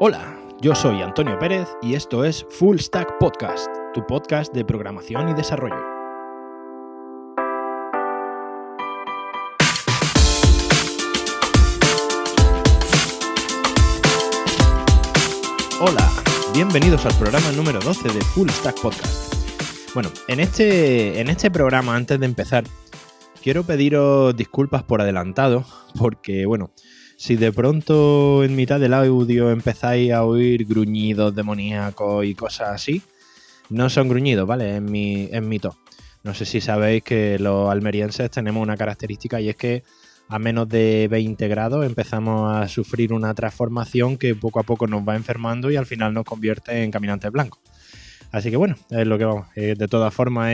Hola, yo soy Antonio Pérez y esto es Full Stack Podcast, tu podcast de programación y desarrollo. Hola, bienvenidos al programa número 12 de Full Stack Podcast. Bueno, en este programa, antes de empezar, quiero pediros disculpas por adelantado, porque, bueno, si de pronto en mitad del audio empezáis a oír gruñidos demoníacos y cosas así, no son gruñidos, ¿vale? Es mi tos. No sé si sabéis que los almerienses tenemos una característica y es que a menos de 20 grados empezamos a sufrir una transformación que poco a poco nos va enfermando y al final nos convierte en caminantes blancos. Así que bueno, es lo que vamos. De todas formas,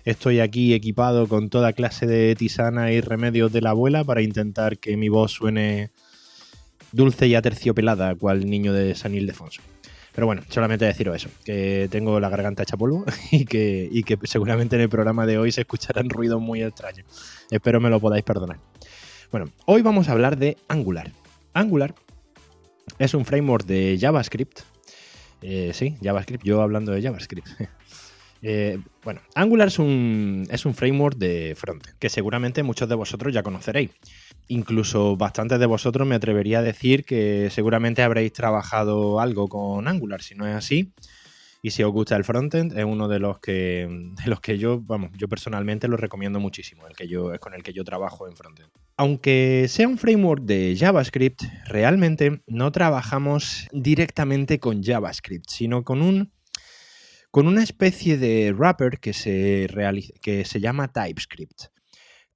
estoy aquí equipado con toda clase de tisana y remedios de la abuela para intentar que mi voz suene dulce y aterciopelada, cual niño de San Ildefonso. Pero bueno, solamente deciros eso, que tengo la garganta hecha polvo y que seguramente en el programa de hoy se escucharán ruidos muy extraños. Espero me lo podáis perdonar. Bueno, hoy vamos a hablar de Angular. Angular es un framework de JavaScript. Sí, JavaScript, yo hablando de JavaScript. Bueno, Angular es un framework de frontend que seguramente muchos de vosotros ya conoceréis. Incluso bastantes de vosotros me atrevería a decir que seguramente habréis trabajado algo con Angular, si no es así. Y si os gusta el frontend, es uno de los que yo personalmente lo recomiendo muchísimo, es con el que yo trabajo en frontend. Aunque sea un framework de JavaScript, realmente no trabajamos directamente con JavaScript, sino con una especie de wrapper que se llama TypeScript.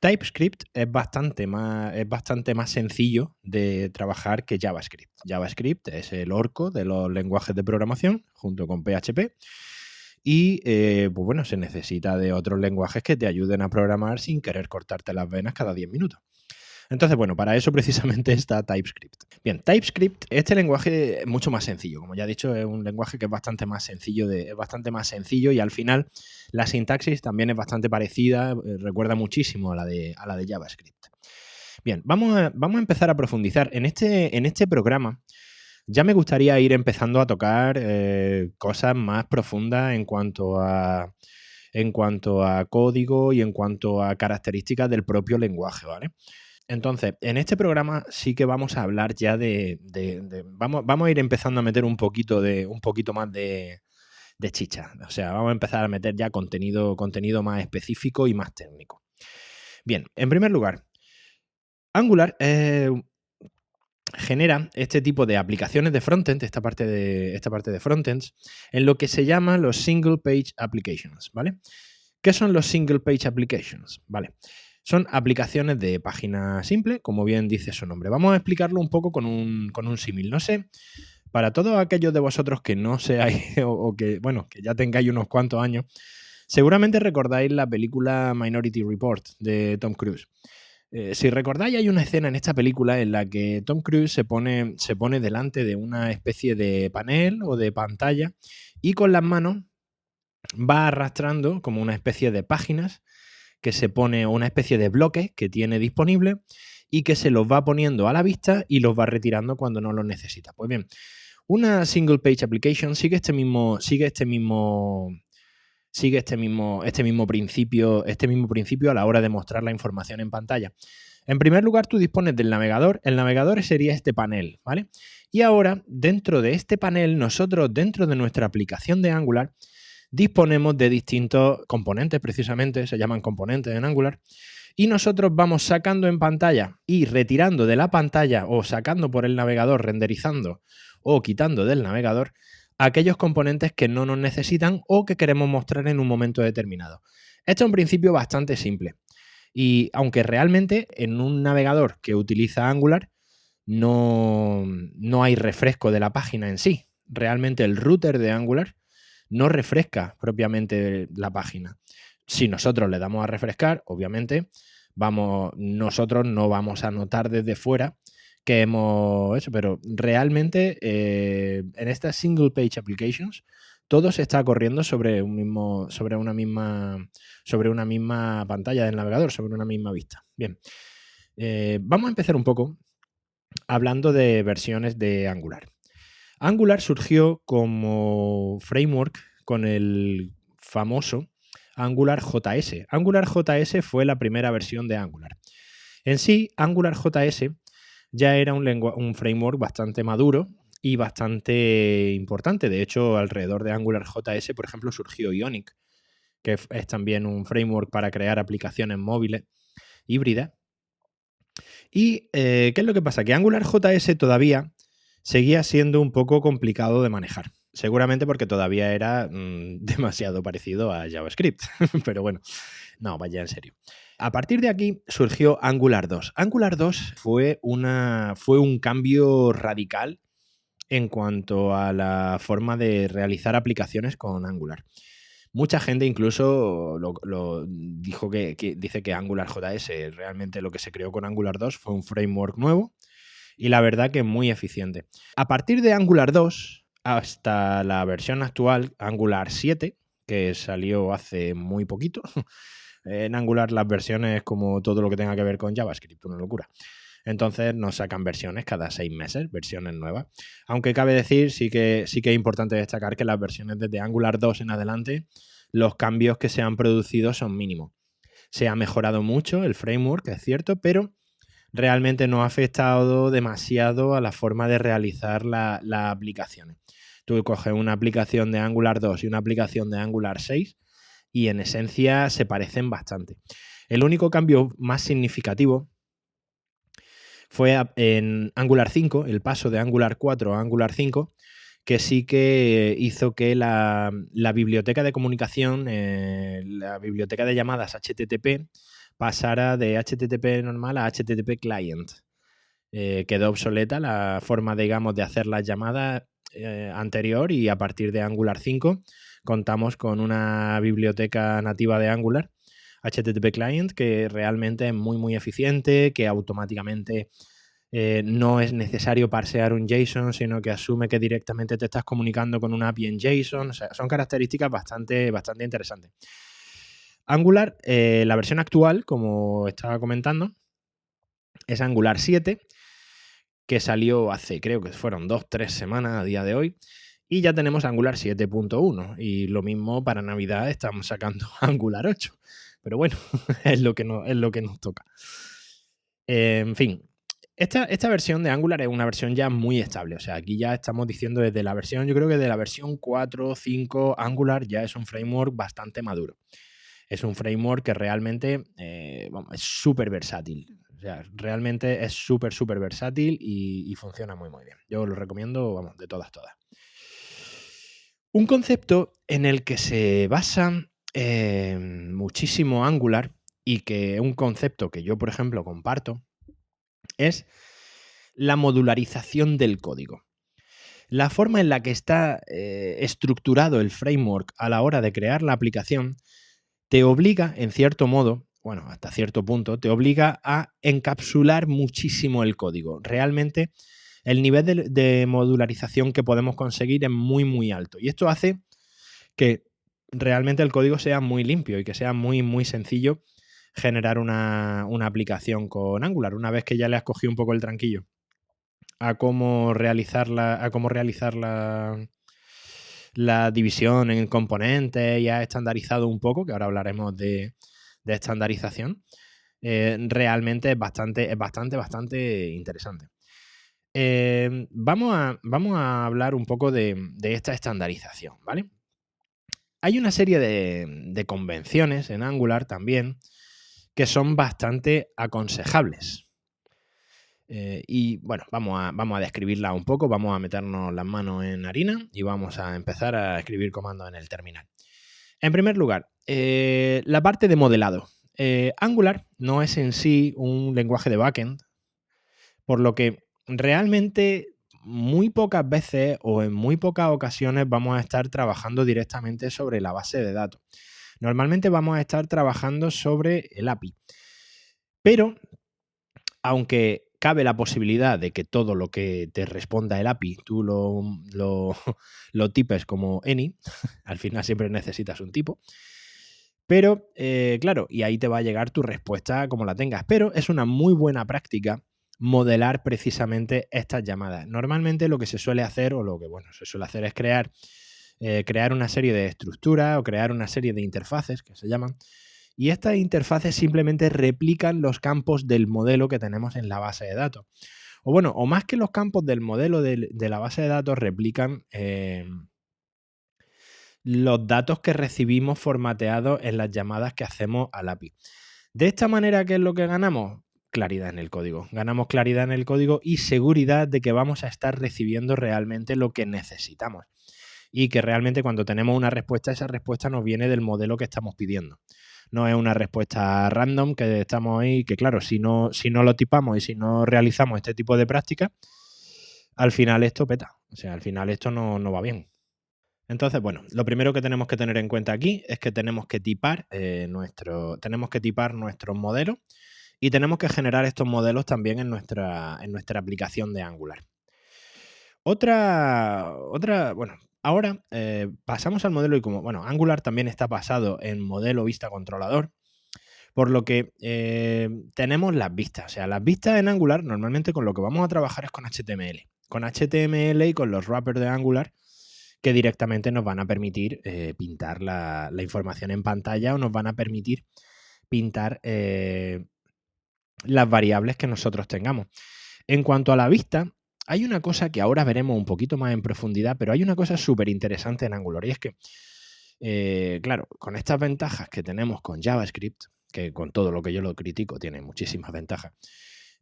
TypeScript es bastante más sencillo de trabajar que JavaScript. JavaScript es el orco de los lenguajes de programación junto con PHP y pues bueno, se necesita de otros lenguajes que te ayuden a programar sin querer cortarte las venas cada 10 minutos. Entonces, bueno, para eso precisamente está TypeScript. Bien, TypeScript, este lenguaje es mucho más sencillo. Como ya he dicho, es un lenguaje que es bastante más sencillo y al final la sintaxis también es bastante parecida, recuerda muchísimo a la de JavaScript. Bien, vamos a empezar a profundizar. En este programa ya me gustaría ir empezando a tocar cosas más profundas en cuanto a código y en cuanto a características del propio lenguaje, ¿vale? Entonces, en este programa sí que vamos a hablar ya vamos a ir empezando a meter un poquito más de chicha. O sea, vamos a empezar a meter ya contenido más específico y más técnico. Bien, en primer lugar, Angular genera este tipo de aplicaciones de frontend, esta parte de frontends, en lo que se llama los single page applications, ¿vale? ¿Qué son los single page applications? Vale. Son aplicaciones de página simple, como bien dice su nombre. Vamos a explicarlo un poco con un símil. No sé, para todos aquellos de vosotros que no seáis o que ya tengáis unos cuantos años, seguramente recordáis la película Minority Report de Tom Cruise. Si recordáis, hay una escena en esta película en la que Tom Cruise se pone delante de una especie de panel o de pantalla y con las manos va arrastrando como una especie de páginas que se pone, una especie de bloques que tiene disponible y que se los va poniendo a la vista y los va retirando cuando no los necesita. Pues bien, una single page application sigue este mismo principio a la hora de mostrar la información en pantalla. En primer lugar, tú dispones del navegador. El navegador sería este panel, ¿vale? Y ahora, dentro de este panel, nosotros, dentro de nuestra aplicación de Angular, disponemos de distintos componentes, precisamente, se llaman componentes en Angular, y nosotros vamos sacando en pantalla y retirando de la pantalla o sacando por el navegador, renderizando o quitando del navegador aquellos componentes que no nos necesitan o que queremos mostrar en un momento determinado. Esto es un principio bastante simple y aunque realmente en un navegador que utiliza Angular no hay refresco de la página en sí. Realmente el router de Angular no refresca propiamente la página. Si nosotros le damos a refrescar, obviamente, nosotros no vamos a notar desde fuera que hemos hecho, pero realmente en estas single page applications todo se está corriendo sobre una misma pantalla del navegador, sobre una misma vista. Bien, vamos a empezar un poco hablando de versiones de Angular. Angular surgió como framework con el famoso AngularJS. AngularJS fue la primera versión de Angular. En sí, AngularJS ya era un framework bastante maduro y bastante importante. De hecho, alrededor de AngularJS, por ejemplo, surgió Ionic, que es también un framework para crear aplicaciones móviles híbridas. ¿Y qué es lo que pasa? Que AngularJS todavía seguía siendo un poco complicado de manejar. Seguramente porque todavía era demasiado parecido a JavaScript. Pero bueno, no, vaya en serio. A partir de aquí surgió Angular 2. Angular 2 fue un cambio radical en cuanto a la forma de realizar aplicaciones con Angular. Mucha gente incluso dijo dice que AngularJS realmente lo que se creó con Angular 2 fue un framework nuevo y la verdad que muy eficiente. A partir de Angular 2 hasta la versión actual, Angular 7, que salió hace muy poquito. En Angular las versiones, como todo lo que tenga que ver con JavaScript, una locura. Entonces nos sacan versiones cada 6 meses, versiones nuevas. Aunque cabe decir, sí que es importante destacar que las versiones desde Angular 2 en adelante, los cambios que se han producido son mínimos. Se ha mejorado mucho el framework, es cierto, pero realmente no ha afectado demasiado a la forma de realizar las aplicaciones. Tú coges una aplicación de Angular 2 y una aplicación de Angular 6 y en esencia se parecen bastante. El único cambio más significativo fue en Angular 5, el paso de Angular 4 a Angular 5, que sí que hizo que la biblioteca de comunicación, la biblioteca de llamadas HTTP, pasara de HTTP normal a HTTP client. Quedó obsoleta la forma, digamos, de hacer las llamadas anterior y a partir de Angular 5 contamos con una biblioteca nativa de Angular, HTTP Client, que realmente es muy, muy eficiente, que automáticamente no es necesario parsear un JSON, sino que asume que directamente te estás comunicando con una API en JSON. O sea, son características bastante, bastante interesantes. Angular, la versión actual, como estaba comentando, es Angular 7, que salió hace, creo que fueron 2-3 semanas a día de hoy, y ya tenemos Angular 7.1, y lo mismo para Navidad estamos sacando Angular 8, pero bueno, es lo que nos toca. En fin, esta versión de Angular es una versión ya muy estable, o sea, aquí ya estamos diciendo desde la versión, yo creo que de la versión 4 o 5, Angular ya es un framework bastante maduro. Es un framework que realmente es súper versátil. O sea, realmente es súper, súper versátil y funciona muy, muy bien. Yo lo recomiendo, vamos, de todas, todas. Un concepto en el que se basa muchísimo Angular y que es un concepto que yo, por ejemplo, comparto, es la modularización del código. La forma en la que está estructurado el framework a la hora de crear la aplicación te obliga, en cierto modo, bueno, hasta cierto punto, te obliga a encapsular muchísimo el código. Realmente el nivel de modularización que podemos conseguir es muy, muy alto. Y esto hace que realmente el código sea muy limpio y que sea muy, muy sencillo generar una aplicación con Angular. Una vez que ya le has cogido un poco el tranquillo a cómo realizar la división en componentes y has estandarizado un poco, que ahora hablaremos de estandarización, realmente es bastante interesante. Vamos a hablar un poco de esta estandarización, ¿vale? Hay una serie de convenciones en Angular también que son bastante aconsejables. Y bueno, vamos a describirla un poco, vamos a meternos las manos en harina y vamos a empezar a escribir comandos en el terminal. En primer lugar, la parte de modelado. Angular no es en sí un lenguaje de backend, por lo que realmente muy pocas veces o en muy pocas ocasiones vamos a estar trabajando directamente sobre la base de datos. Normalmente vamos a estar trabajando sobre el API. Pero, aunque cabe la posibilidad de que todo lo que te responda el API tú lo tipes como any, al final siempre necesitas un tipo, pero claro, y ahí te va a llegar tu respuesta como la tengas, pero es una muy buena práctica modelar precisamente estas llamadas. Normalmente lo que se suele hacer, o lo que se suele hacer es crear una serie de estructuras o crear una serie de interfaces que se llaman, y estas interfaces simplemente replican los campos del modelo que tenemos en la base de datos. O más que los campos del modelo de la base de datos, replican los datos que recibimos formateados en las llamadas que hacemos al API. De esta manera, ¿qué es lo que ganamos? Claridad en el código. Ganamos claridad en el código y seguridad de que vamos a estar recibiendo realmente lo que necesitamos. Y que realmente cuando tenemos una respuesta, esa respuesta nos viene del modelo que estamos pidiendo. No es una respuesta random que estamos ahí, que claro, si no lo tipamos y si no realizamos este tipo de prácticas, al final esto peta. O sea, al final esto no va bien. Entonces, bueno, lo primero que tenemos que tener en cuenta aquí es que tenemos que tipar nuestros modelos y tenemos que generar estos modelos también en nuestra aplicación de Angular. Ahora pasamos al modelo y como, Angular también está basado en modelo vista controlador, por lo que tenemos las vistas. O sea, las vistas en Angular normalmente con lo que vamos a trabajar es con HTML. Con HTML y con los wrappers de Angular que directamente nos van a permitir pintar la información en pantalla o nos van a permitir pintar las variables que nosotros tengamos. En cuanto a la vista, hay una cosa que ahora veremos un poquito más en profundidad, pero hay una cosa súper interesante en Angular y es que, claro, con estas ventajas que tenemos con JavaScript, que con todo lo que yo lo critico tiene muchísimas ventajas,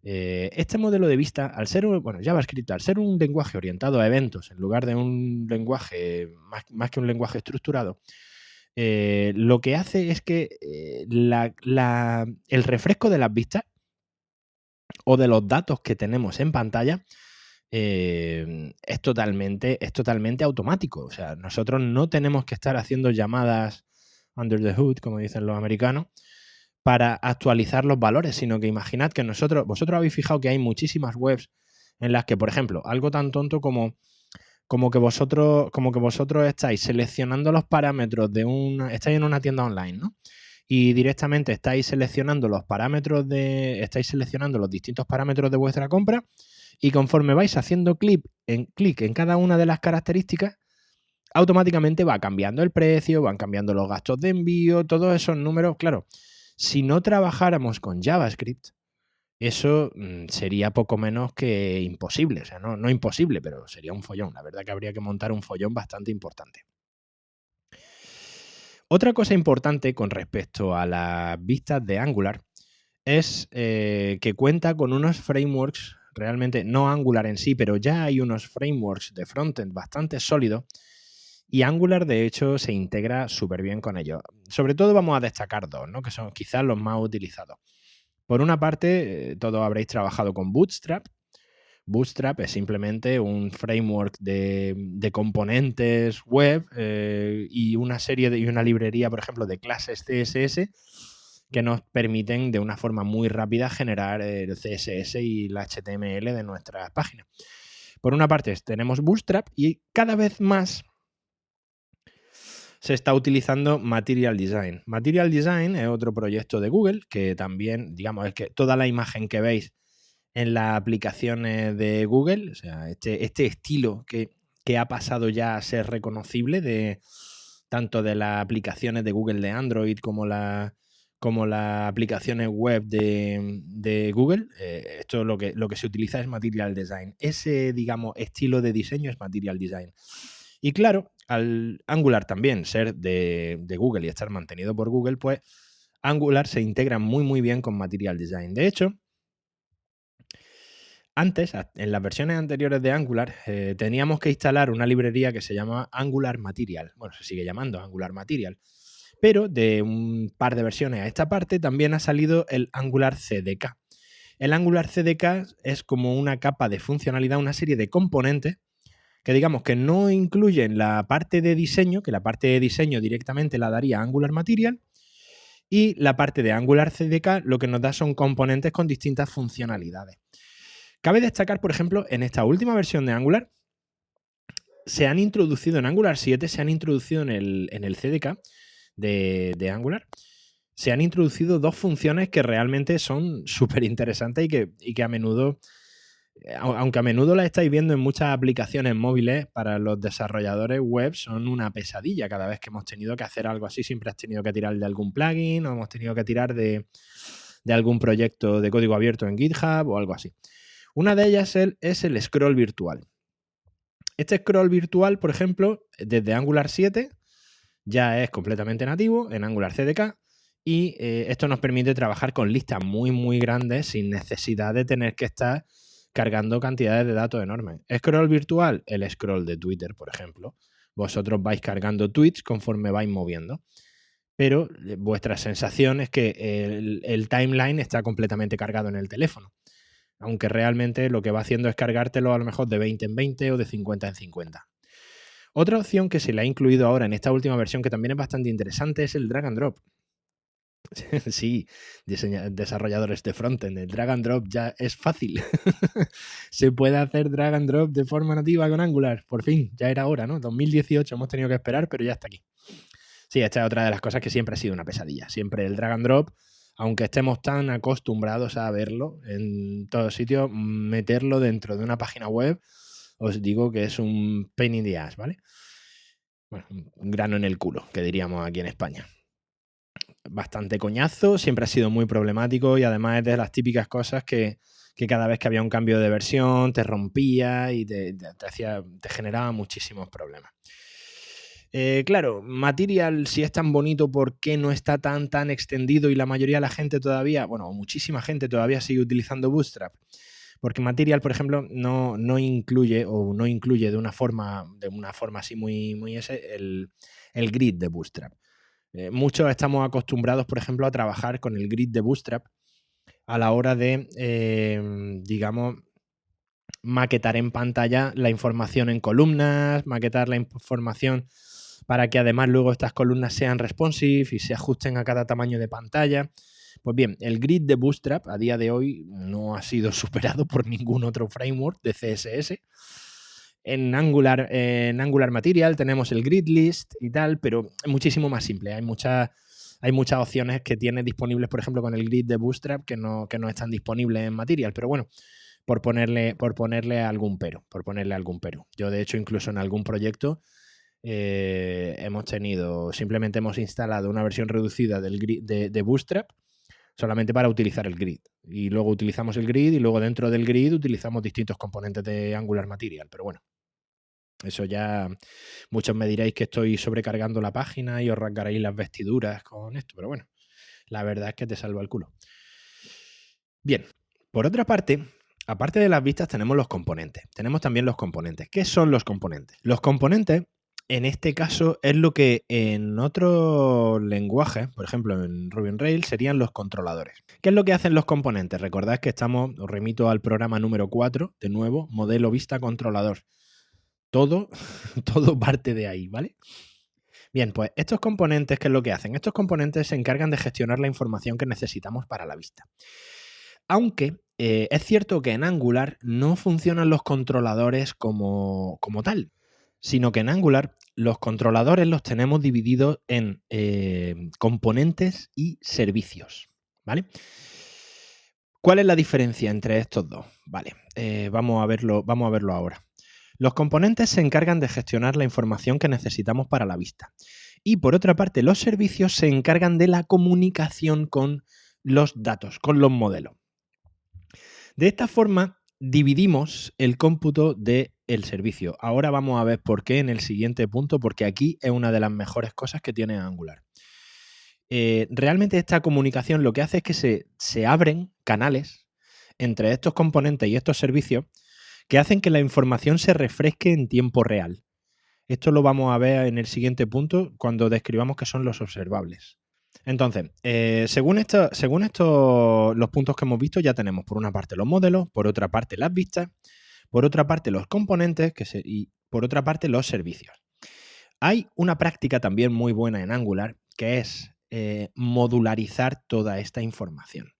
este modelo de vista, al ser JavaScript, al ser un lenguaje orientado a eventos en lugar de un lenguaje, más que un lenguaje estructurado, lo que hace es que el refresco de las vistas o de los datos que tenemos en pantalla es totalmente automático. O sea, nosotros no tenemos que estar haciendo llamadas under the hood, como dicen los americanos, para actualizar los valores, sino que imaginad que vosotros habéis fijado que hay muchísimas webs en las que, por ejemplo, algo tan tonto como que vosotros estáis seleccionando los parámetros estáis en una tienda online, ¿no? Y directamente estáis seleccionando los distintos parámetros de vuestra compra y conforme vais haciendo clic en cada una de las características, automáticamente va cambiando el precio, van cambiando los gastos de envío, todos esos números. Claro, si no trabajáramos con JavaScript, eso sería poco menos que imposible. O sea, no imposible, pero sería un follón. La verdad que habría que montar un follón bastante importante. Otra cosa importante con respecto a las vistas de Angular es que cuenta con unos frameworks, realmente no Angular en sí, pero ya hay unos frameworks de frontend bastante sólidos y Angular de hecho se integra súper bien con ellos. Sobre todo vamos a destacar dos, ¿no? Que son quizás los más utilizados. Por una parte, todos habréis trabajado con Bootstrap. Bootstrap es simplemente un framework de componentes web y una librería, por ejemplo, de clases CSS que nos permiten de una forma muy rápida generar el CSS y el HTML de nuestras páginas. Por una parte tenemos Bootstrap y cada vez más se está utilizando Material Design. Material Design es otro proyecto de Google que también, digamos, es que toda la imagen que veis en las aplicaciones de Google, o sea, este estilo que ha pasado ya a ser reconocible tanto de las aplicaciones de Google de Android como las aplicaciones web de Google, esto lo que se utiliza es Material Design. Ese, digamos, estilo de diseño es Material Design. Y claro, al Angular también ser de Google y estar mantenido por Google, pues Angular se integra muy muy bien con Material Design. De hecho, antes, en las versiones anteriores de Angular, teníamos que instalar una librería que se llama Angular Material. Bueno, se sigue llamando Angular Material. Pero de un par de versiones a esta parte también ha salido el Angular CDK. El Angular CDK es como una capa de funcionalidad, una serie de componentes que digamos que no incluyen la parte de diseño, que la parte de diseño directamente la daría Angular Material, y la parte de Angular CDK lo que nos da son componentes con distintas funcionalidades. Cabe destacar, por ejemplo, en esta última versión de Angular, en Angular 7, se han introducido en el CDK de Angular, se han introducido dos funciones que realmente son súper interesantes y que a menudo, aunque a menudo las estáis viendo en muchas aplicaciones móviles, para los desarrolladores web son una pesadilla. Cada vez que hemos tenido que hacer algo así, siempre has tenido que tirar de algún plugin o hemos tenido que tirar de algún proyecto de código abierto en GitHub o algo así. Una de ellas es el scroll virtual. Este scroll virtual, por ejemplo, desde Angular 7 ya es completamente nativo en Angular CDK y esto nos permite trabajar con listas muy, muy grandes sin necesidad de tener que estar cargando cantidades de datos enormes. Scroll virtual, el scroll de Twitter, por ejemplo. Vosotros vais cargando tweets conforme vais moviendo, pero vuestra sensación es que el timeline está completamente cargado en el teléfono, aunque realmente lo que va haciendo es cargártelo a lo mejor de 20 en 20 o de 50 en 50. Otra opción que se le ha incluido ahora en esta última versión, que también es bastante interesante, es el drag and drop. Sí, desarrolladores de frontend, el drag and drop ya es fácil. Se puede hacer drag and drop de forma nativa con Angular, por fin, ya era hora, ¿no? 2018 hemos tenido que esperar, pero ya está aquí. Sí, esta es otra de las cosas que siempre ha sido una pesadilla. Siempre el drag and drop, aunque estemos tan acostumbrados a verlo en todos sitios, meterlo dentro de una página web, os digo que es un pain in the ass, ¿vale? Bueno, un grano en el culo, que diríamos aquí en España. Bastante coñazo, siempre ha sido muy problemático y además es de las típicas cosas que cada vez que había un cambio de versión te rompía y te generaba muchísimos problemas. Claro, Material, si es tan bonito, ¿por qué no está tan extendido y la mayoría de la gente todavía, bueno, muchísima gente todavía sigue utilizando Bootstrap? Porque Material, por ejemplo, no incluye de una forma así muy el grid de Bootstrap. Muchos estamos acostumbrados, por ejemplo, a trabajar con el grid de Bootstrap a la hora de, digamos, maquetar en pantalla la información en columnas, maquetar la información para que además luego estas columnas sean responsive y se ajusten a cada tamaño de pantalla. Pues bien, el grid de Bootstrap a día de hoy no ha sido superado por ningún otro framework de CSS. En Angular Material tenemos el grid list y tal, pero es muchísimo más simple. Hay muchas opciones que tiene disponibles, por ejemplo, con el grid de Bootstrap que no están disponibles en Material. Pero bueno, por ponerle algún pero. Yo, de hecho, incluso en algún proyecto simplemente hemos instalado una versión reducida del grid de Bootstrap solamente para utilizar el grid. Y luego utilizamos el grid y luego dentro del grid utilizamos distintos componentes de Angular Material. Pero bueno, eso ya muchos me diréis que estoy sobrecargando la página y os rasgaréis las vestiduras con esto. Pero bueno, la verdad es que te salva el culo. Bien, por otra parte, aparte de las vistas tenemos los componentes. Tenemos también los componentes. ¿Qué son los componentes? Los componentes, en este caso, es lo que en otros lenguajes, por ejemplo en Ruby on Rails, serían los controladores. ¿Qué es lo que hacen los componentes? Recordad que os remito al programa número 4, de nuevo, modelo vista controlador. Todo parte de ahí, ¿vale? Bien, pues estos componentes, ¿qué es lo que hacen? Estos componentes se encargan de gestionar la información que necesitamos para la vista. Aunque es cierto que en Angular no funcionan los controladores como tal, sino que en Angular los controladores los tenemos divididos en componentes y servicios, ¿vale? ¿Cuál es la diferencia entre estos dos? Vale, vamos a verlo ahora. Los componentes se encargan de gestionar la información que necesitamos para la vista. Y por otra parte, los servicios se encargan de la comunicación con los datos, con los modelos. De esta forma, dividimos el cómputo del servicio. Ahora vamos a ver por qué en el siguiente punto, porque aquí es una de las mejores cosas que tiene Angular. Realmente esta comunicación lo que hace es que se abren canales entre estos componentes y estos servicios que hacen que la información se refresque en tiempo real. Esto lo vamos a ver en el siguiente punto cuando describamos qué son los observables. Entonces, según los puntos que hemos visto, ya tenemos por una parte los modelos, por otra parte las vistas, por otra parte los componentes y por otra parte los servicios. Hay una práctica también muy buena en Angular que es modularizar toda esta información.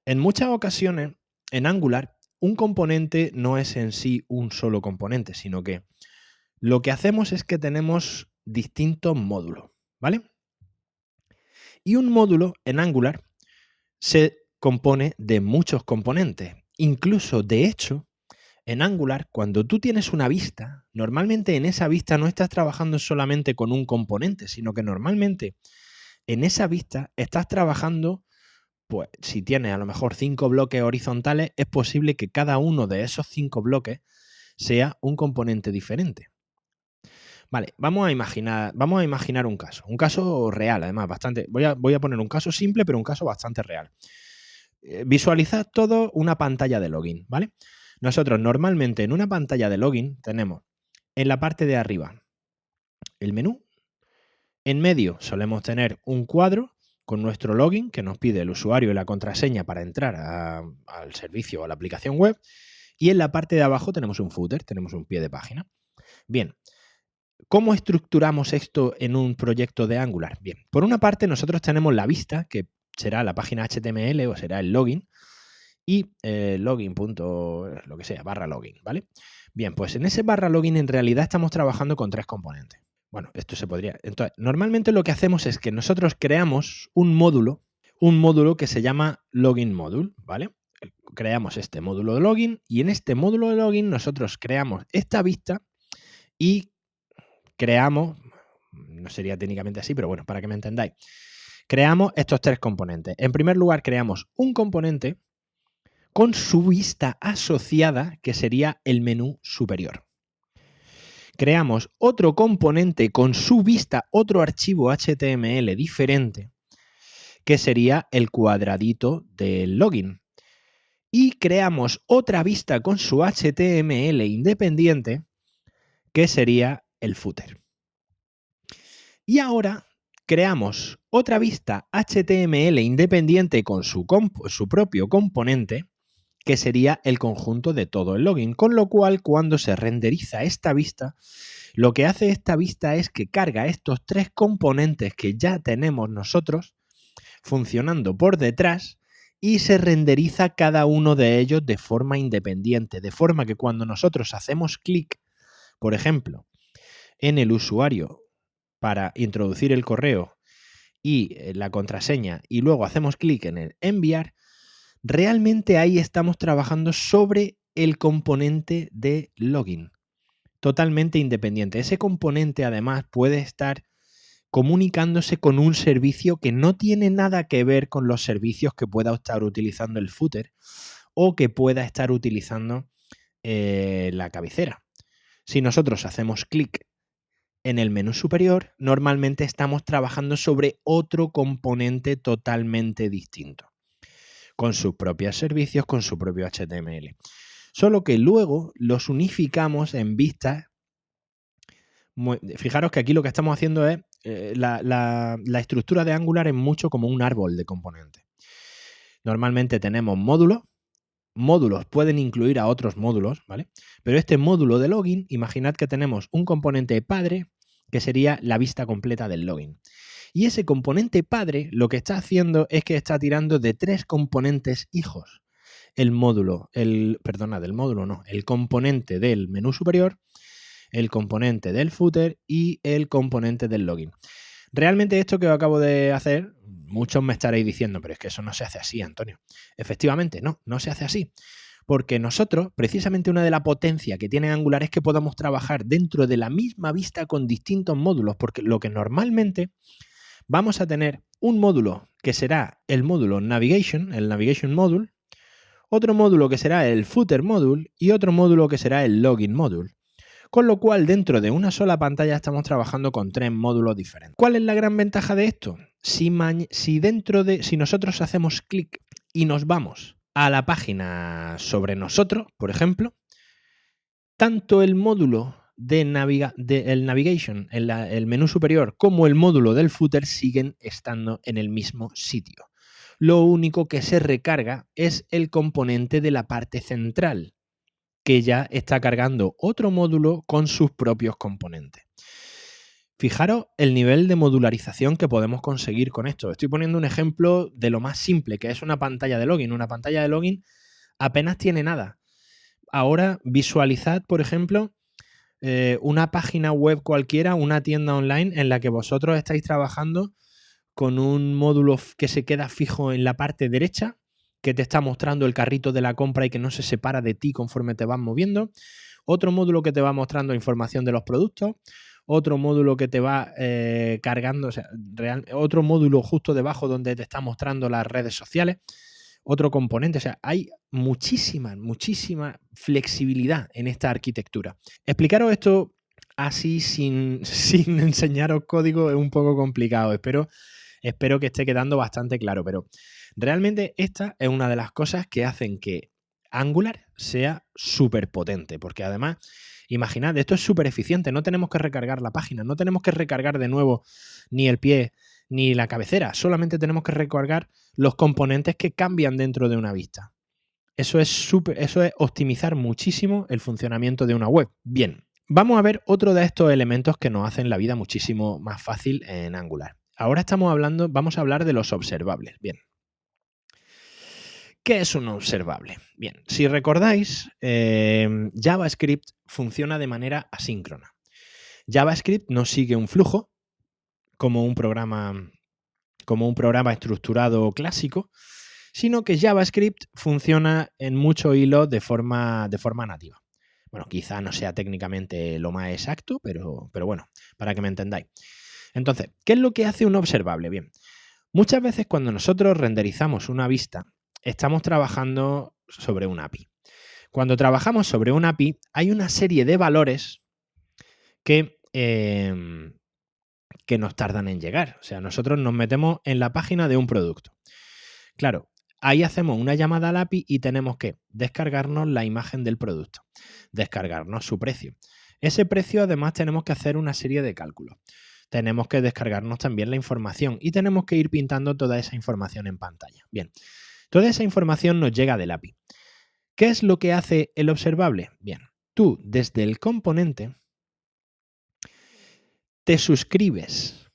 En muchas ocasiones, en Angular, un componente no es en sí un solo componente, sino que lo que hacemos es que tenemos distintos módulos, ¿vale? Y un módulo en Angular se compone de muchos componentes. Incluso, de hecho, en Angular, cuando tú tienes una vista, normalmente en esa vista no estás trabajando solamente con un componente, sino que normalmente en esa vista estás trabajando, pues si tienes a lo mejor 5 bloques horizontales, es posible que cada uno de esos 5 bloques sea un componente diferente. Vale, vamos a imaginar un caso real, además, bastante. Voy a poner un caso simple, pero un caso bastante real. Visualizad todo una pantalla de login, ¿vale? Nosotros normalmente en una pantalla de login tenemos en la parte de arriba el menú, en medio solemos tener un cuadro con nuestro login que nos pide el usuario y la contraseña para entrar al servicio o a la aplicación web, y en la parte de abajo tenemos un footer, tenemos un pie de página. Bien, ¿cómo estructuramos esto en un proyecto de Angular? Bien, por una parte nosotros tenemos la vista, que será la página HTML o será el login, y login. Lo que sea, barra login, ¿vale? Bien, pues en ese barra login en realidad estamos trabajando con 3 componentes. Bueno, esto se podría... Entonces, normalmente lo que hacemos es que nosotros creamos un módulo que se llama login module, ¿vale? Creamos este módulo de login y en este módulo de login nosotros creamos esta vista y creamos, no sería técnicamente así, pero bueno, para que me entendáis, creamos estos 3 componentes. En primer lugar, creamos un componente con su vista asociada, que sería el menú superior. Creamos otro componente con su vista, otro archivo HTML diferente, que sería el cuadradito del login. Y creamos otra vista con su HTML independiente, que sería el footer. Y ahora creamos otra vista HTML independiente con su propio componente, que sería el conjunto de todo el login. Con lo cual, cuando se renderiza esta vista, lo que hace esta vista es que carga estos 3 componentes que ya tenemos nosotros funcionando por detrás y se renderiza cada uno de ellos de forma independiente. De forma que cuando nosotros hacemos clic, por ejemplo, en el usuario para introducir el correo y la contraseña y luego hacemos clic en el enviar, realmente ahí estamos trabajando sobre el componente de login, totalmente independiente. Ese componente además puede estar comunicándose con un servicio que no tiene nada que ver con los servicios que pueda estar utilizando el footer o que pueda estar utilizando la cabecera. Si nosotros hacemos clic en el menú superior, normalmente estamos trabajando sobre otro componente totalmente distinto, con sus propios servicios, con su propio HTML. Solo que luego los unificamos en vistas. Fijaros que aquí lo que estamos haciendo es la estructura de Angular es mucho como un árbol de componentes. Normalmente tenemos módulos. Módulos pueden incluir a otros módulos, ¿vale? Pero este módulo de login, imaginad que tenemos un componente padre que sería la vista completa del login. Y ese componente padre lo que está haciendo es que está tirando de 3 componentes hijos. El componente del menú superior, el componente del footer y el componente del login. Realmente esto que acabo de hacer, muchos me estaréis diciendo, pero es que eso no se hace así, Antonio. Efectivamente, no se hace así. Porque nosotros, precisamente una de las potencias que tiene Angular es que podamos trabajar dentro de la misma vista con distintos módulos, porque lo que normalmente vamos a tener un módulo que será el módulo Navigation, el Navigation Module, otro módulo que será el Footer Module y otro módulo que será el Login Module. Con lo cual, dentro de una sola pantalla estamos trabajando con 3 módulos diferentes. ¿Cuál es la gran ventaja de esto? Si nosotros hacemos clic y nos vamos a la página sobre nosotros, por ejemplo, tanto el módulo del Navigation, el menú superior, como el módulo del footer siguen estando en el mismo sitio. Lo único que se recarga es el componente de la parte central, que ya está cargando otro módulo con sus propios componentes. Fijaros el nivel de modularización que podemos conseguir con esto. Estoy poniendo un ejemplo de lo más simple, que es una pantalla de login. Una pantalla de login apenas tiene nada. Ahora visualizad, por ejemplo, una página web cualquiera, una tienda online en la que vosotros estáis trabajando con un módulo que se queda fijo en la parte derecha, que te está mostrando el carrito de la compra y que no se separa de ti conforme te vas moviendo. Otro módulo que te va mostrando información de los productos. Otro módulo que te va cargando, otro módulo justo debajo donde te está mostrando las redes sociales. Otro componente, o sea, hay muchísima flexibilidad en esta arquitectura. Explicaros esto así sin enseñaros código es un poco complicado. Espero que esté quedando bastante claro, pero realmente esta es una de las cosas que hacen que Angular sea súper potente, porque además, imaginad, esto es súper eficiente, no tenemos que recargar la página, no tenemos que recargar de nuevo ni el pie ni la cabecera, solamente tenemos que recargar los componentes que cambian dentro de una vista. Eso es optimizar muchísimo el funcionamiento de una web. Bien, vamos a ver otro de estos elementos que nos hacen la vida muchísimo más fácil en Angular. Ahora vamos a hablar de los observables. Bien. ¿Qué es un observable? Bien, si recordáis, JavaScript funciona de manera asíncrona. JavaScript no sigue un flujo como un programa estructurado clásico, sino que JavaScript funciona en muchos hilos de forma nativa. Bueno, quizá no sea técnicamente lo más exacto, pero bueno, para que me entendáis. Entonces, ¿qué es lo que hace un observable? Bien, muchas veces cuando nosotros renderizamos una vista, estamos trabajando sobre un API. Cuando trabajamos sobre un API, hay una serie de valores que nos tardan en llegar. O sea, nosotros nos metemos en la página de un producto. Claro, ahí hacemos una llamada al API y tenemos que descargarnos la imagen del producto, descargarnos su precio. Ese precio además tenemos que hacer una serie de cálculos. Tenemos que descargarnos también la información y tenemos que ir pintando toda esa información en pantalla. Bien, toda esa información nos llega del API. ¿Qué es lo que hace el observable? Bien, tú desde el componente te suscribes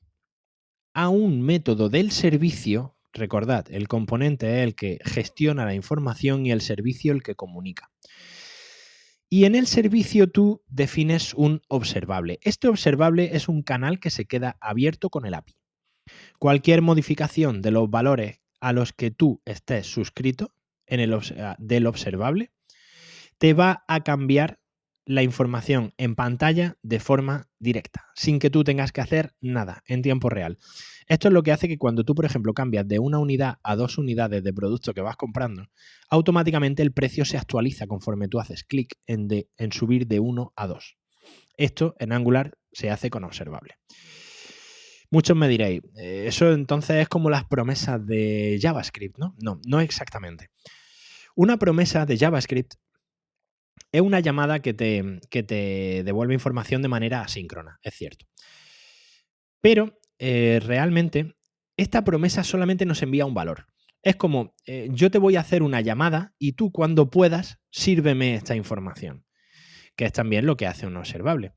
a un método del servicio. Recordad, el componente es el que gestiona la información y el servicio el que comunica. Y en el servicio tú defines un observable. Este observable es un canal que se queda abierto con el API. Cualquier modificación de los valores a los que tú estés suscrito del observable te va a cambiar la información en pantalla de forma directa, sin que tú tengas que hacer nada en tiempo real. Esto es lo que hace que cuando tú, por ejemplo, cambias de una unidad a 2 unidades de producto que vas comprando, automáticamente el precio se actualiza conforme tú haces clic en subir de 1 a 2. Esto en Angular se hace con observable. Muchos me diréis, eso entonces es como las promesas de JavaScript, ¿no? No exactamente. Una promesa de JavaScript es una llamada que te devuelve información de manera asíncrona, es cierto. Pero realmente esta promesa solamente nos envía un valor. Es como, yo te voy a hacer una llamada y tú cuando puedas, sírveme esta información, que es también lo que hace un observable.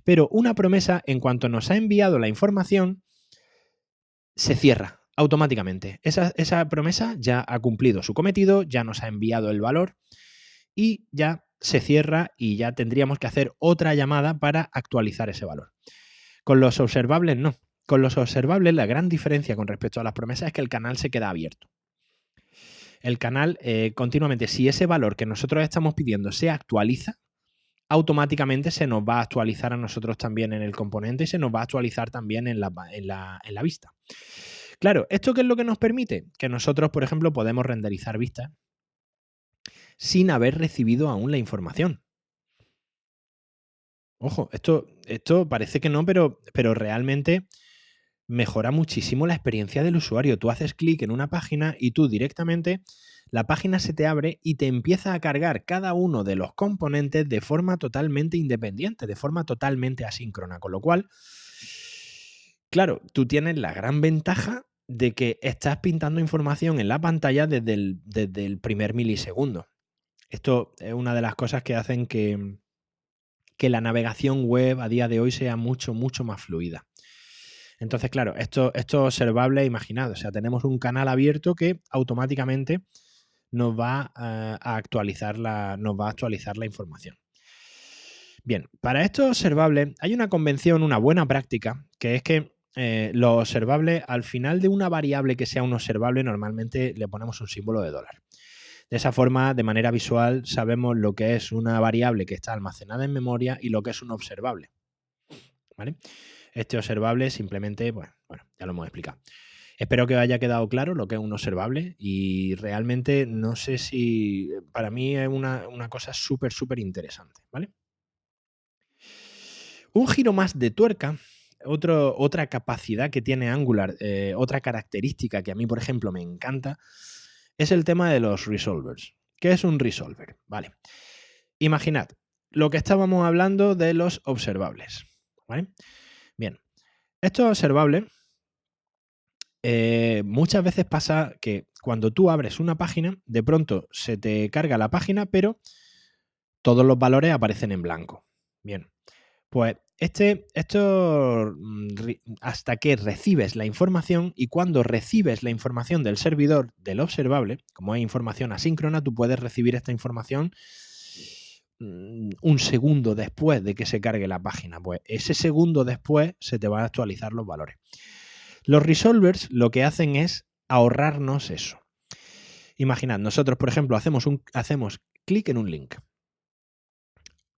Pero una promesa, en cuanto nos ha enviado la información, se cierra automáticamente. Esa promesa ya ha cumplido su cometido, ya nos ha enviado el valor y ya se cierra y ya tendríamos que hacer otra llamada para actualizar ese valor. Con los observables no. Con los observables la gran diferencia con respecto a las promesas es que el canal se queda abierto. El canal continuamente, si ese valor que nosotros estamos pidiendo se actualiza, automáticamente se nos va a actualizar a nosotros también en el componente y se nos va a actualizar también en la vista. Claro, ¿esto qué es lo que nos permite? Que nosotros, por ejemplo, podemos renderizar vistas sin haber recibido aún la información. Ojo, esto parece que no, pero realmente mejora muchísimo la experiencia del usuario. Tú haces clic en una página y tú directamente la página se te abre y te empieza a cargar cada uno de los componentes de forma totalmente independiente, de forma totalmente asíncrona. Con lo cual, claro, tú tienes la gran ventaja de que estás pintando información en la pantalla desde el primer milisegundo. Esto es una de las cosas que hacen que la navegación web a día de hoy sea mucho, mucho más fluida. Entonces, claro, esto es observable, imaginad. O sea, tenemos un canal abierto que automáticamente nos va a actualizar la información. Bien, para estos observables hay una convención, una buena práctica, que es que los observables, al final de una variable que sea un observable, normalmente le ponemos un símbolo de dólar. De esa forma, de manera visual, sabemos lo que es una variable que está almacenada en memoria y lo que es un observable, ¿vale? Este observable simplemente, pues, bueno, ya lo hemos explicado. Espero que os haya quedado claro lo que es un observable y realmente no sé si para mí es una cosa súper, súper interesante, ¿vale? Un giro más de tuerca, otra capacidad que tiene Angular, otra característica que a mí, por ejemplo, me encanta, es el tema de los resolvers. ¿Qué es un resolver? Vale. Imaginad lo que estábamos hablando de los observables, ¿vale? Bien, estos observables muchas veces pasa que cuando tú abres una página, de pronto se te carga la página, pero todos los valores aparecen en blanco. Bien, pues esto hasta que recibes la información, y cuando recibes la información del servidor del observable, como es información asíncrona, tú puedes recibir esta información un segundo después de que se cargue la página. Pues ese segundo después se te van a actualizar los valores. Los resolvers lo que hacen es ahorrarnos eso. Imaginad, nosotros, por ejemplo, hacemos clic en un link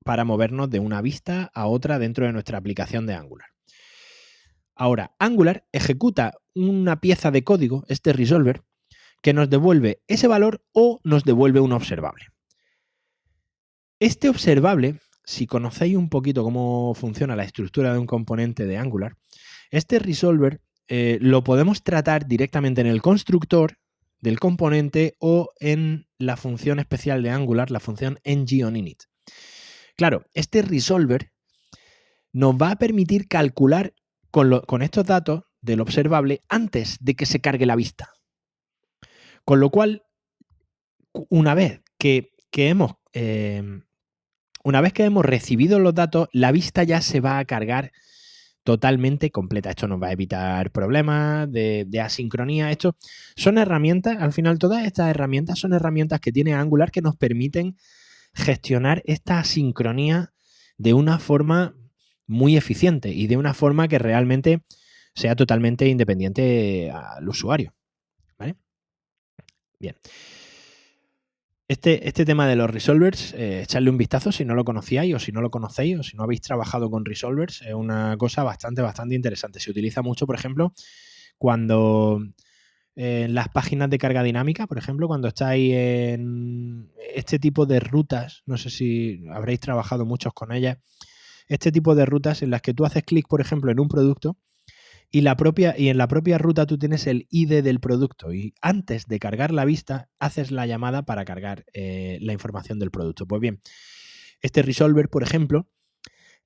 para movernos de una vista a otra dentro de nuestra aplicación de Angular. Ahora, Angular ejecuta una pieza de código, este resolver, que nos devuelve ese valor o nos devuelve un observable. Este observable, si conocéis un poquito cómo funciona la estructura de un componente de Angular, este resolver lo podemos tratar directamente en el constructor del componente o en la función especial de Angular, la función ngOnInit. Claro, este resolver nos va a permitir calcular con estos datos del observable antes de que se cargue la vista. Con lo cual, una vez que hemos recibido los datos, la vista ya se va a cargar totalmente completa. Esto nos va a evitar problemas de asincronía. Esto son herramientas, al final todas estas herramientas son herramientas que tiene Angular que nos permiten gestionar esta asincronía de una forma muy eficiente y de una forma que realmente sea totalmente independiente al usuario, ¿vale? Bien. Este tema de los resolvers, echadle un vistazo si no lo conocíais o si no lo conocéis o si no habéis trabajado con resolvers, es una cosa bastante interesante. Se utiliza mucho, por ejemplo, cuando en las páginas de carga dinámica, por ejemplo, cuando estáis en este tipo de rutas, no sé si habréis trabajado muchos con ellas, este tipo de rutas en las que tú haces clic, por ejemplo, en un producto y en la propia ruta tú tienes el ID del producto y antes de cargar la vista haces la llamada para cargar la información del producto. Pues bien, este resolver, por ejemplo,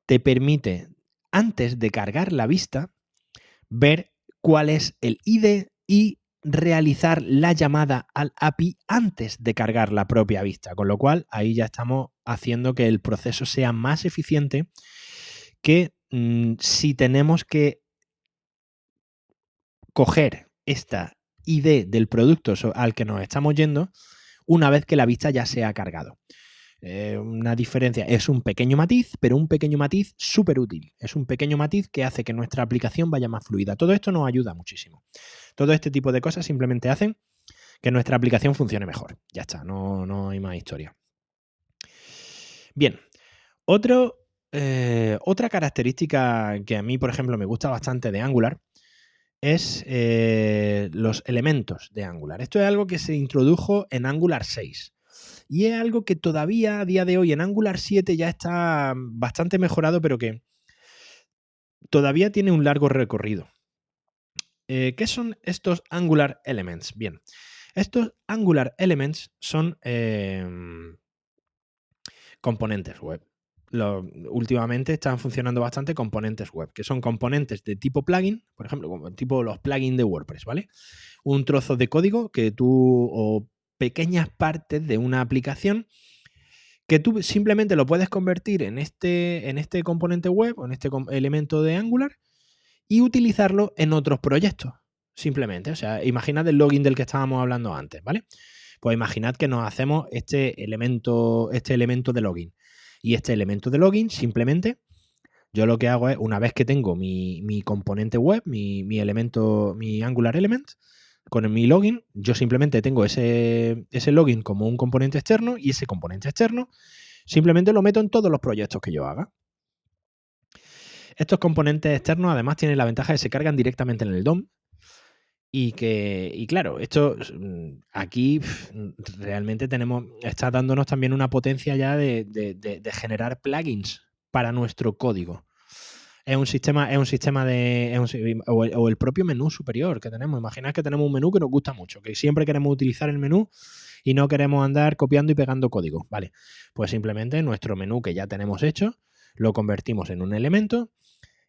te permite, antes de cargar la vista, ver cuál es el ID y realizar la llamada al API antes de cargar la propia vista, con lo cual ahí ya estamos haciendo que el proceso sea más eficiente que si tenemos que coger esta ID del producto al que nos estamos yendo una vez que la vista ya se ha cargado. Una diferencia, es un pequeño matiz, pero un pequeño matiz súper útil. Es un pequeño matiz que hace que nuestra aplicación vaya más fluida. Todo esto nos ayuda muchísimo. Todo este tipo de cosas simplemente hacen que nuestra aplicación funcione mejor. Ya está, no hay más historia. Bien, otra característica que a mí, por ejemplo, me gusta bastante de Angular es los elementos de Angular. Esto es algo que se introdujo en Angular 6. Y es algo que todavía a día de hoy en Angular 7 ya está bastante mejorado, pero que todavía tiene un largo recorrido. ¿Qué son estos Angular Elements? Bien, estos Angular Elements son componentes web. Últimamente están funcionando bastante componentes web, que son componentes de tipo plugin, por ejemplo, como tipo los plugins de WordPress, ¿vale? Un trozo de código o pequeñas partes de una aplicación que tú simplemente lo puedes convertir en este componente web o en este elemento de Angular y utilizarlo en otros proyectos, simplemente. O sea, imaginad el login del que estábamos hablando antes, ¿vale? Pues imaginad que nos hacemos este elemento de login. Y este elemento de login simplemente Yo lo que hago es, una vez que tengo mi componente web, mi elemento, mi Angular Element, con mi login, yo simplemente tengo ese login como un componente externo y ese componente externo simplemente lo meto en todos los proyectos que yo haga. Estos componentes externos además tienen la ventaja de que se cargan directamente en el DOM y claro, esto aquí realmente está dándonos también una potencia ya de generar plugins para nuestro código. Es un sistema o el propio menú superior que tenemos. Imaginad que tenemos un menú que nos gusta mucho, que siempre queremos utilizar el menú y no queremos andar copiando y pegando código. Vale, pues simplemente nuestro menú que ya tenemos hecho, lo convertimos en un elemento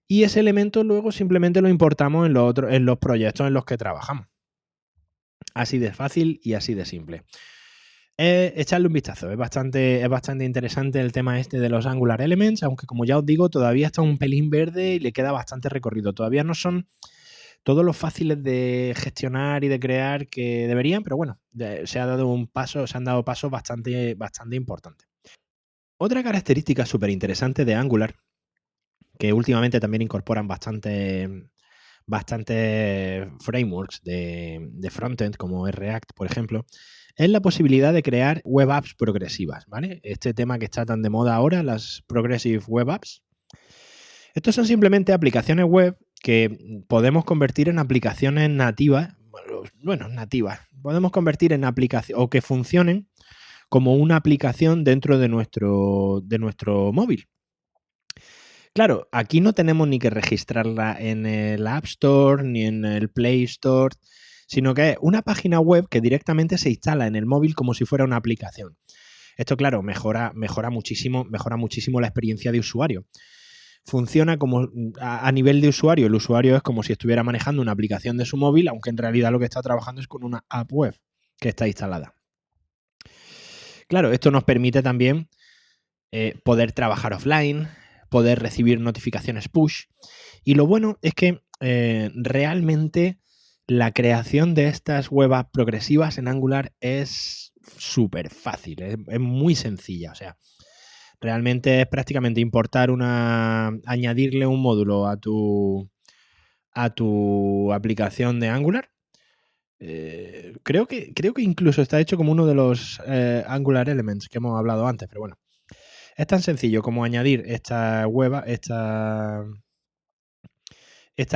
y ese elemento luego simplemente lo importamos en los proyectos en los que trabajamos. Así de fácil y así de simple. Echarle un vistazo, es bastante interesante el tema este de los Angular Elements, aunque como ya os digo, todavía está un pelín verde y le queda bastante recorrido. Todavía no son todos los fáciles de gestionar y de crear que deberían, pero bueno, se han dado pasos bastante importantes. Otra característica súper interesante de Angular, que últimamente también incorporan bastante frameworks de frontend, como es React, por ejemplo, es la posibilidad de crear web apps progresivas, ¿vale? Este tema que está tan de moda ahora, las Progressive Web Apps. Estos son simplemente aplicaciones web que podemos convertir en aplicaciones nativas, nativas. Podemos convertir en aplicaciones o que funcionen como una aplicación dentro de nuestro móvil. Claro, aquí no tenemos ni que registrarla en el App Store ni en el Play Store, sino que es una página web que directamente se instala en el móvil como si fuera una aplicación. Esto, claro, mejora muchísimo la experiencia de usuario. Funciona como a nivel de usuario. El usuario es como si estuviera manejando una aplicación de su móvil, aunque en realidad lo que está trabajando es con una app web que está instalada. Claro, esto nos permite también poder trabajar offline, poder recibir notificaciones push. Y lo bueno es que realmente la creación de estas web apps progresivas en Angular es súper fácil, es muy sencilla. O sea, realmente es prácticamente añadirle un módulo a tu aplicación de Angular. Creo que incluso está hecho como uno de los Angular Elements que hemos hablado antes, pero bueno. Es tan sencillo como añadir esta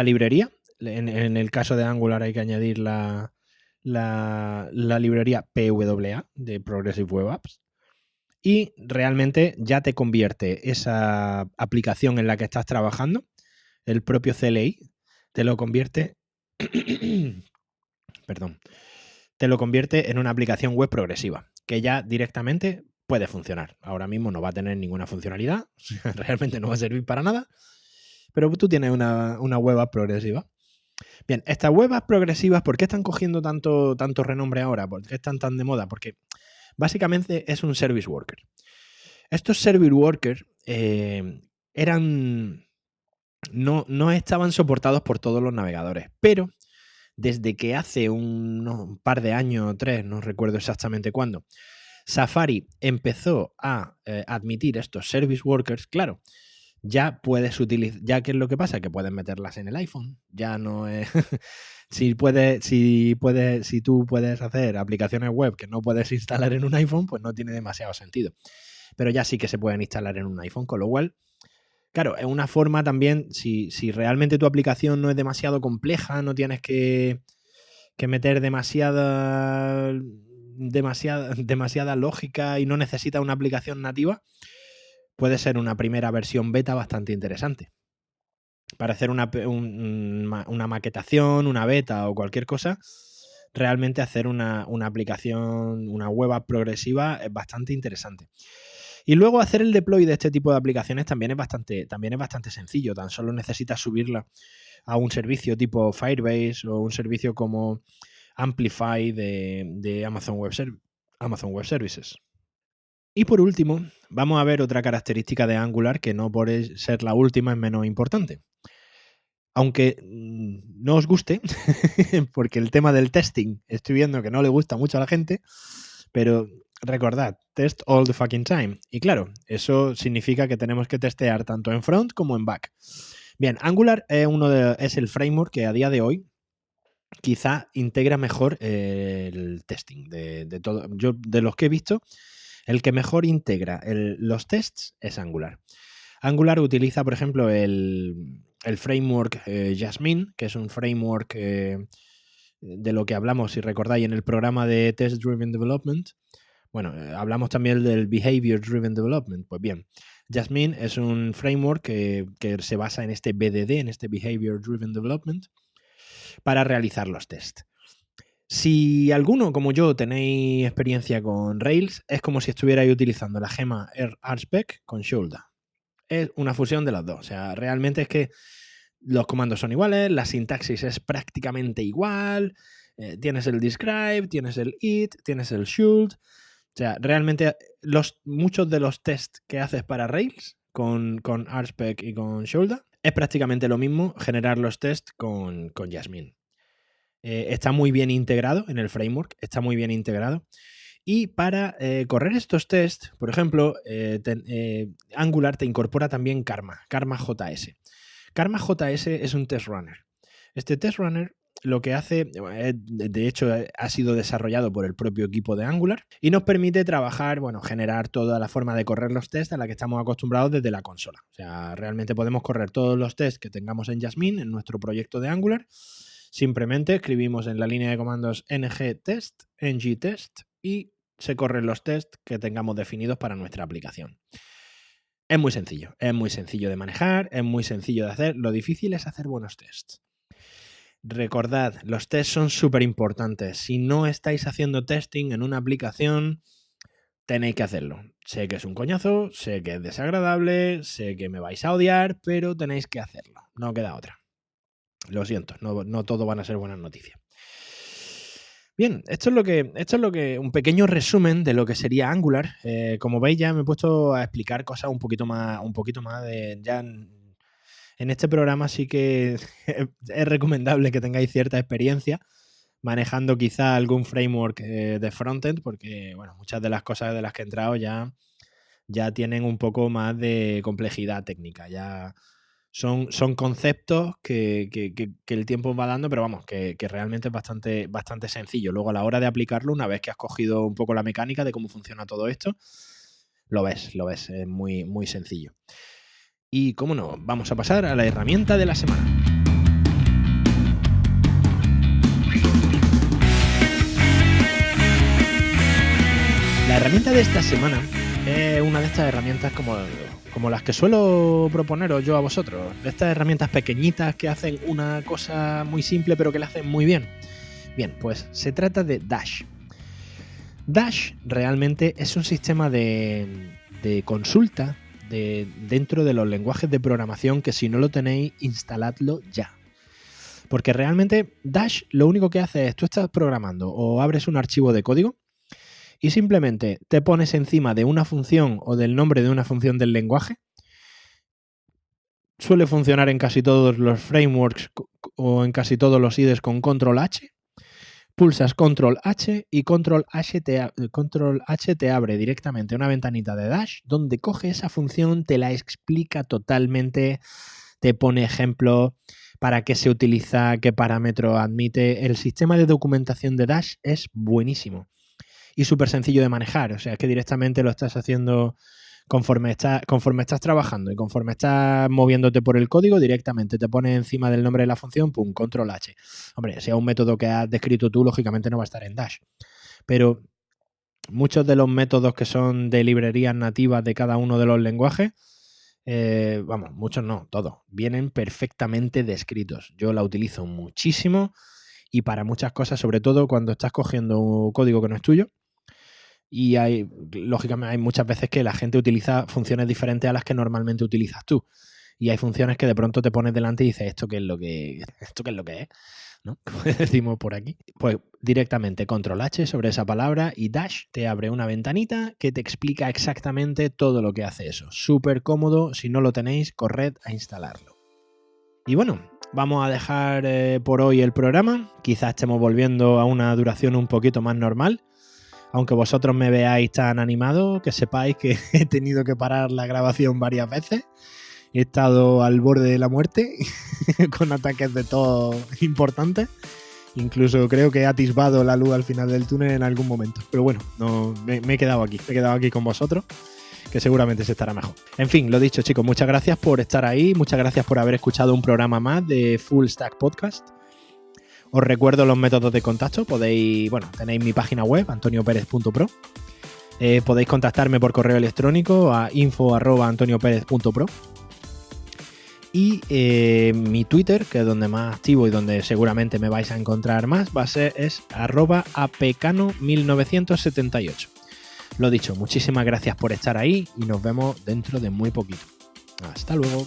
librería. En el caso de Angular hay que añadir la librería PWA de Progressive Web Apps. Y realmente ya te convierte esa aplicación en la que estás trabajando, el propio CLI, te lo convierte te lo convierte en una aplicación web progresiva, que ya directamente puede funcionar. Ahora mismo no va a tener ninguna funcionalidad, realmente no va a servir para nada, pero tú tienes una web app progresiva. Bien, estas web apps progresivas, ¿por qué están cogiendo tanto renombre ahora? ¿Por qué están tan de moda? Porque básicamente es un service worker. Estos service workers no estaban soportados por todos los navegadores, pero desde que hace un par de años o 3, no recuerdo exactamente cuándo, Safari empezó a admitir estos service workers, claro, ya puedes utilizar, ya que es lo que pasa, que puedes meterlas en el iPhone, ya no es... si tú puedes hacer aplicaciones web que no puedes instalar en un iPhone, pues no tiene demasiado sentido. Pero ya sí que se pueden instalar en un iPhone, con lo cual, claro, es una forma también, si realmente tu aplicación no es demasiado compleja, no tienes que meter demasiada lógica y no necesitas una aplicación nativa, puede ser una primera versión beta bastante interesante. Para hacer una maquetación, una beta o cualquier cosa, realmente hacer una aplicación, una web app progresiva es bastante interesante. Y luego hacer el deploy de este tipo de aplicaciones también es bastante sencillo. Tan solo necesitas subirla a un servicio tipo Firebase o un servicio como Amplify de Amazon Web Services. Y por último, vamos a ver otra característica de Angular que no por ser la última es menos importante. Aunque no os guste, porque el tema del testing estoy viendo que no le gusta mucho a la gente, pero recordad, test all the fucking time. Y claro, eso significa que tenemos que testear tanto en front como en back. Bien, Angular es el framework que a día de hoy quizá integra mejor el testing de todo. Yo, de los que he visto, el que mejor integra los tests es Angular. Angular utiliza, por ejemplo, el framework Jasmine, que es un framework de lo que hablamos, si recordáis, en el programa de Test Driven Development. Bueno, hablamos también del Behavior Driven Development. Pues bien, Jasmine es un framework que se basa en este BDD, en este Behavior Driven Development, para realizar los tests. Si alguno, como yo, tenéis experiencia con Rails, es como si estuvierais utilizando la gema RSpec con Shoulder. Es una fusión de las dos. O sea, realmente es que los comandos son iguales, la sintaxis es prácticamente igual, tienes el describe, tienes el it, tienes el should. O sea, realmente muchos de los tests que haces para Rails con RSpec y con Shoulder es prácticamente lo mismo generar los tests con Jasmine. Está muy bien integrado en el framework, está muy bien integrado. Y para correr estos tests, por ejemplo, Angular te incorpora también Karma JS. Karma JS es un test runner. Este test runner lo que hace, de hecho, ha sido desarrollado por el propio equipo de Angular y nos permite trabajar, generar toda la forma de correr los tests a la que estamos acostumbrados desde la consola. O sea, realmente podemos correr todos los tests que tengamos en Jasmine, en nuestro proyecto de Angular. Simplemente escribimos en la línea de comandos ng-test, ng-test y se corren los tests que tengamos definidos para nuestra aplicación. Es muy sencillo de manejar, es muy sencillo de hacer. Lo difícil es hacer buenos tests. Recordad, los tests son súper importantes. Si no estáis haciendo testing en una aplicación, tenéis que hacerlo. Sé que es un coñazo, sé que es desagradable, sé que me vais a odiar, pero tenéis que hacerlo. No queda otra. Lo siento, no todo van a ser buenas noticias. Bien, esto es lo que un pequeño resumen de lo que sería Angular. Como veis, ya me he puesto a explicar cosas un poquito más de ya en este programa. Sí que es recomendable que tengáis cierta experiencia manejando quizá algún framework de frontend, porque muchas de las cosas de las que he entrado ya tienen un poco más de complejidad técnica. Ya son conceptos que el tiempo va dando, pero que realmente es bastante sencillo. Luego, a la hora de aplicarlo, una vez que has cogido un poco la mecánica de cómo funciona todo esto, lo ves, es muy, muy sencillo. Y, cómo no, vamos a pasar a la herramienta de la semana. La herramienta de esta semana es una de estas herramientas como las que suelo proponeros yo a vosotros, de estas herramientas pequeñitas que hacen una cosa muy simple pero que la hacen muy bien. Bien, pues se trata de Dash. Dash realmente es un sistema de consulta dentro de los lenguajes de programación que, si no lo tenéis, instaladlo ya. Porque realmente Dash lo único que hace es, tú estás programando o abres un archivo de código y simplemente te pones encima de una función o del nombre de una función del lenguaje. Suele funcionar en casi todos los frameworks o en casi todos los IDEs con control H. Pulsas control H y control H te abre directamente una ventanita de Dash donde coge esa función, te la explica totalmente, te pone ejemplos, para qué se utiliza, qué parámetro admite. El sistema de documentación de Dash es buenísimo y súper sencillo de manejar. O sea, es que directamente lo estás haciendo conforme estás trabajando y conforme estás moviéndote por el código, directamente te pones encima del nombre de la función, pum, control H. Hombre, si es un método que has descrito tú, lógicamente no va a estar en Dash. Pero muchos de los métodos que son de librerías nativas de cada uno de los lenguajes, muchos no, todos, vienen perfectamente descritos. Yo la utilizo muchísimo y para muchas cosas, sobre todo cuando estás cogiendo un código que no es tuyo. Y lógicamente hay muchas veces que la gente utiliza funciones diferentes a las que normalmente utilizas tú. Y hay funciones que de pronto te pones delante y dices, ¿esto qué es lo que es? ¿No? Como decimos por aquí. Pues directamente control H sobre esa palabra y Dash te abre una ventanita que te explica exactamente todo lo que hace eso. Súper cómodo. Si no lo tenéis, corred a instalarlo. Y bueno, vamos a dejar por hoy el programa. Quizás estemos volviendo a una duración un poquito más normal. Aunque vosotros me veáis tan animado, que sepáis que he tenido que parar la grabación varias veces. He estado al borde de la muerte con ataques de tos importantes. Incluso creo que he atisbado la luz al final del túnel en algún momento. Pero bueno, no, me he quedado aquí. Me he quedado aquí con vosotros, que seguramente se estará mejor. En fin, lo dicho, chicos, muchas gracias por estar ahí. Muchas gracias por haber escuchado un programa más de Full Stack Podcast. Os recuerdo los métodos de contacto. Tenéis mi página web, antonioperez.pro. Podéis contactarme por correo electrónico a info@antonioperez.pro. Y mi Twitter, que es donde más activo y donde seguramente me vais a encontrar más, es @apecano1978. Lo dicho, muchísimas gracias por estar ahí y nos vemos dentro de muy poquito. Hasta luego.